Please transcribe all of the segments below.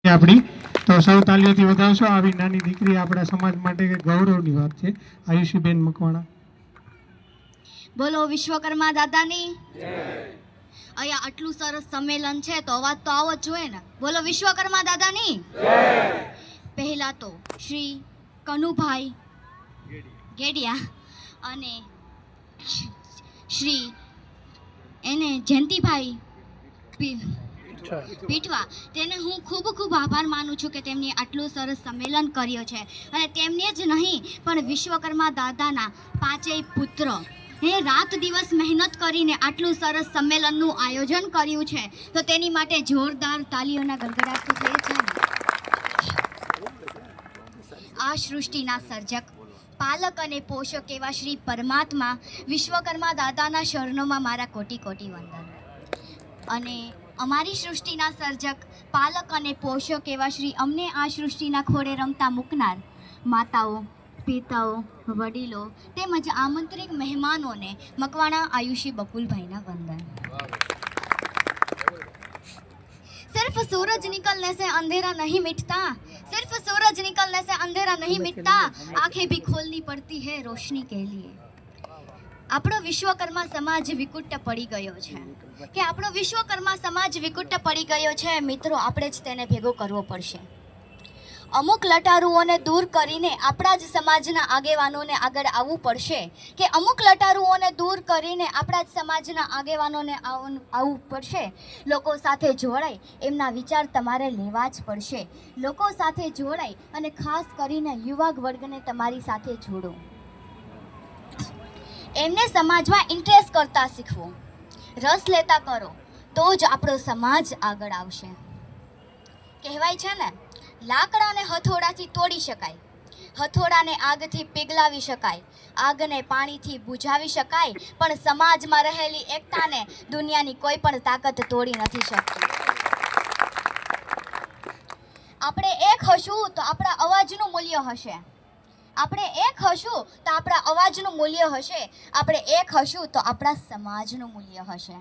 આપણી તો સૌ તાલીઓથી વધાવશો। આવી નાની દીકરી આપણા સમાજ માટે ગૌરવની વાત છે। આયુષીબેન મકવાણા। બોલો વિશ્વકર્મા દાદાની જય। અહીંયા આટલું સરસ સંમેલન છે તો અવાજ તો આવો જ જોઈએ ને। બોલો વિશ્વકર્મા દાદાની જય। પહેલા તો શ્રી કનુભાઈ ગેડિયા અને શ્રી જયંતિભાઈ પીઠવા તેને હું ખૂબ ખૂબ આભાર માનું છું કે તેમની આટલું સરસ સંમેલન કર્યો છે। અને તેમને જ નહીં પણ વિશ્વકર્મા દાદાના પાંચેય પુત્ર રાત દિવસ મહેનત કરીને આટલું સરસ સંમેલનનું આયોજન કર્યું છે તો તેની માટે જોરદાર તાલીઓના ગડગડાટ તો થઈ છે। આ સૃષ્ટિના સર્જક પાલક અને પોષક એવા શ્રી પરમાત્મા વિશ્વકર્મા દાદાના શરણોમાં મારા કોટી કોટી વંદન। અને અમારી સૃષ્ટિના સર્જક પાલક અને પોષક એવા શ્રી અમને આ સૃષ્ટિના ખોળે રમતા મૂકનાર માતાઓ, પિતાઓ, વડીલો તેમજ આમંત્રિત મહેમાનોને મકવાણા આયુષી બકુલભાઈના વંદન। सिर्फ सूरज निकलने से अंधेरा नहीं मिटता, सिर्फ सूरज निकलने से अंधेरा नहीं मिटता, आंखें भी खोलनी पड़ती है रोशनी के लिए। આપણો વિશ્વકર્મા સમાજ વિકુટ પડી ગયો છે કે આપણો વિશ્વકર્મા સમાજ વિકુટ પડી ગયો છે મિત્રો, આપણે જ તેને ભેગો કરવો પડશે। અમુક લટારુઓને દૂર કરીને આપણા જ સમાજના આગેવાનોને આગળ આવવું પડશે કે અમુક લટારુઓને દૂર કરીને આપણા જ સમાજના આગેવાનોને આવવું પડશે। લોકો સાથે જોડાઈ એમના વિચાર તમારે લેવા જ પડશે। લોકો સાથે જોડાઈ અને ખાસ કરીને યુવા વર્ગને તમારી સાથે જોડો, એમને સમાજમાં ઇન્ટરેસ્ટ કરતા શીખવો, રસ લેતા કરો તો જ આપણો સમાજ આગળ આવશે। કહેવાય છે ને, લાકડાને હથોડાથી તોડી શકાય, હથોડાને આગથી પીગલાવી શકાય, આગને પાણીથી બુઝાવી શકાય, પણ સમાજમાં રહેલી એકતાને દુનિયાની કોઈ પણ તાકાત તોડી નથી શકતી। આપણે એક હશું તો આપણા અવાજનું મૂલ્ય હશે, આપણે એક હશું તો આપણા અવાજનું મૂલ્ય હશે, આપણે એક હશું તો આપણા સમાજનું મૂલ્ય હશે।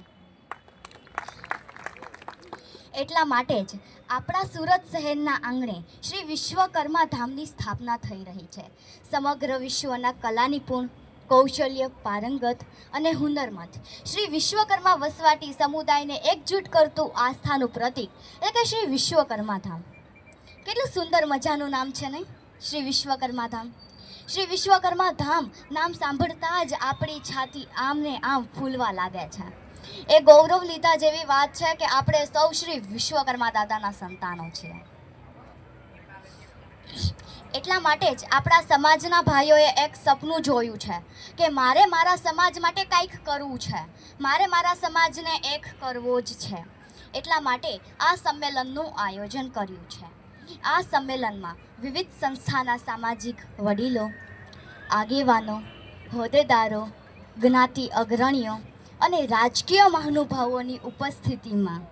એટલા માટે જ આપણા સુરત શહેરના આંગણે શ્રી વિશ્વકર્મા ધામની સ્થાપના થઈ રહી છે। સમગ્ર વિશ્વના કલા નિપુણ, કૌશલ્ય પારંગત અને હુનરમંદ શ્રી વિશ્વકર્મા વસવાટી સમુદાયને એકજૂટ કરતું આસ્થાનું પ્રતીક એટલે કે શ્રી વિશ્વકર્મા ધામ। કેટલું સુંદર મજાનું નામ છે નહીં, શ્રી વિશ્વકર્મા ધામ। શ્રી વિશ્વકર્મા ધામ નામ સાંભળતા જ આપણી છાતી આમને આમ ફૂલવા લાગે છે। એ ગૌરવ લીધા જેવી વાત છે કે આપણે સૌ શ્રી વિશ્વકર્મા દાદાના સંતાનો છીએ। એટલા માટે જ આપણા સમાજના ભાઈઓએ એક સપનું જોયું છે કે મારે મારા સમાજ માટે કંઈક કરવું છે, મારે મારા સમાજને એક કરવો જ છે। એટલા માટે આ સંમેલનનું આયોજન કર્યું છે। આ સંમેલનમાં વિવિધ સંસ્થાના સામાજિક વડીલો, આગેવાનો, હોદ્દેદારો, જ્ઞાતિ અગ્રણીઓ અને રાજકીય મહાનુભાવોની ઉપસ્થિતિમાં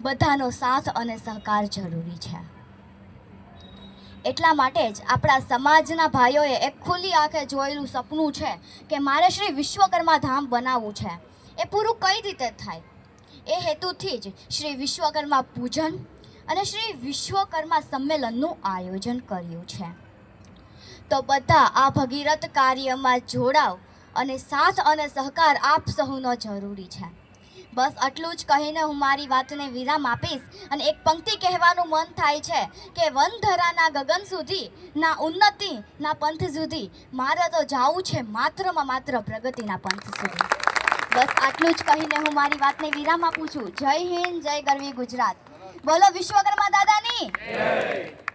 બધાનો સાથ અને સહકાર જરૂરી છે। એટલા માટે જ આપણા સમાજના ભાઈઓએ એક ખુલ્લી આંખે જોયેલું સપનું છે કે મારે શ્રી વિશ્વકર્મા ધામ બનાવવું છે। એ પૂરું કઈ રીતે થાય એ હેતુથી જ શ્રી વિશ્વકર્મા પૂજન અને શ્રી વિશ્વકર્મા સંમેલનનું આયોજન કર્યું છે। તો બધા આ ભગીરથ કાર્યમાં જોડાવ અને સાથ અને સહકાર આપ સહુનો જરૂરી છે। બસ આટલું જ કહીને હું મારી વાતને વિરામ આપીશ અને એક પંક્તિ કહેવાનું મન થાય છે કે વનધરાના ગગન સુધી, ના ઉન્નતિ ના પંથ સુધી, મારે તો જાવું છે માત્રમાં માત્ર પ્રગતિના પંથ સુધી। બસ આટલું જ કહીને હું મારી વાતને વિરામ આપું છું। જય હિન્દ, જય ગરવી ગુજરાત। બોલો વિશ્વકર્મા દાદાની જય।